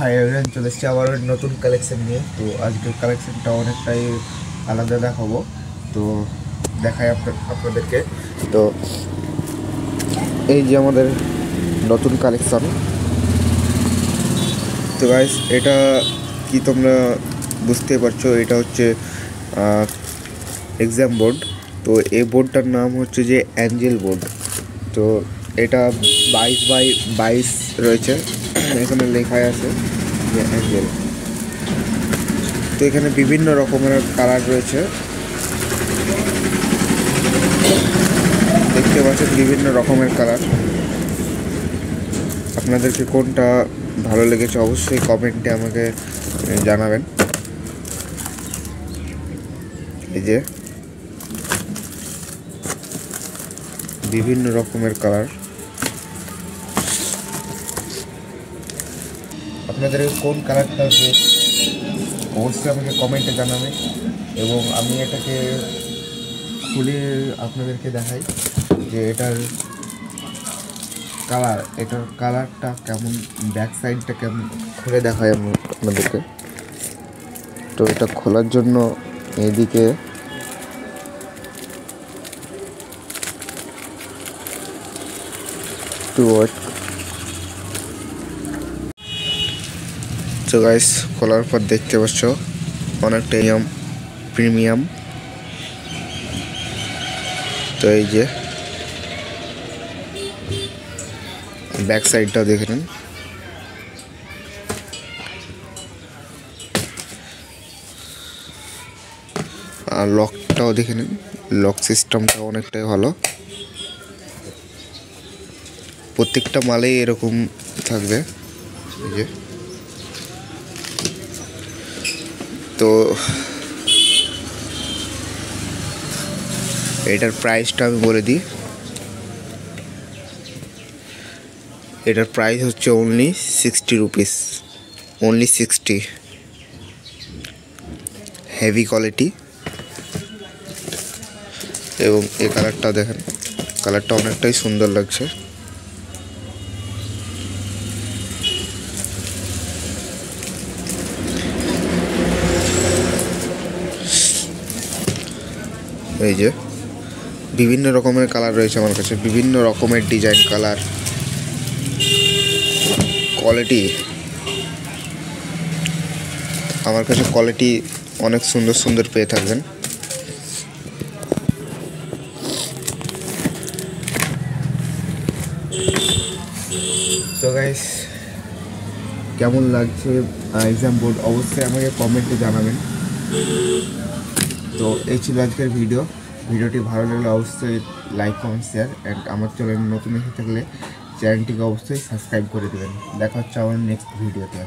Hi everyone, চলে এসেছি আবার নতুন কালেকশন নিয়ে। তো আজকের কালেকশনটা অনেকটাই আলাদা দেখাবো। তো দেখাই আপনাদেরকে। তো এই যে আমাদের নতুন কালেকশন। তো গাইস, এটা কি তোমরা বুঝতে পারছো, এটা হচ্ছে এক্সাম বোর্ড। তো এই বোর্ডটার নাম হচ্ছে যে অ্যাঞ্জেল বোর্ড। তো এটা 22x22 রয়েছে, এখানে লেখাই আছে যে অ্যাঞ্জেল। তো এখানে বিভিন্ন রকমের কালার রয়েছে, দেখতে পাচ্ছেন বিভিন্ন রকমের কালার। আপনাদেরকে কোনটা ভালো লেগেছে অবশ্যই কমেন্টে আমাকে জানাবেন। এই যে বিভিন্ন রকমের কালার, আপনাদের কোন কালারটা অবশ্যই আমাকে কমেন্টে জানাবেন। এবং আমি এটাকে খুলে আপনাদেরকে দেখাই যে এটার কালারটা কেমন, ব্যাক সাইডটা কেমন খুলে দেখাই আমি আপনাদেরকে। তো এটা খোলার জন্য এদিকে একটু ওয়েট। তো গাইস, খোলার পর দেখতে পাচ্ছ অনেকটা প্রিমিয়াম। তো এই যে ব্যাক সাইডটাও দেখে নিন। আর লকটাও দেখে নিন, লক সিস্টেমটা অনেকটাই ভালো। প্রত্যেকটা মালেই এরকম থাকবে। এই যে তো এটার প্রাইসটা আমি বলে দিই। এটার প্রাইস হচ্ছে only 60 rupees, only 60। Heavy quality. এবং এই কালারটা দেখেন, কালারটা অনেকটাই সুন্দর লাগছে। এই যে বিভিন্ন রকমের কালার রয়েছে আমার কাছে, বিভিন্ন রকমের ডিজাইন, কালার, কোয়ালিটি। আমার কাছে কোয়ালিটি অনেক সুন্দর সুন্দর পেয়ে থাকবেন। তো গাইস, কেমন লাগছে এক্সাম বোর্ড অবশ্যই আমাকে কমেন্টে জানাবেন। তো এই ছিল আজকের ভিডিওটি ভালো লাগলে অবশ্যই লাইক, কমেন্ট, শেয়ার। অ্যান্ড আমার চ্যানেল নতুন এসে থাকলে চ্যানেলটিকে অবশ্যই সাবস্ক্রাইব করে দেবেন। দেখা হচ্ছে আমার নেক্সট ভিডিওতে।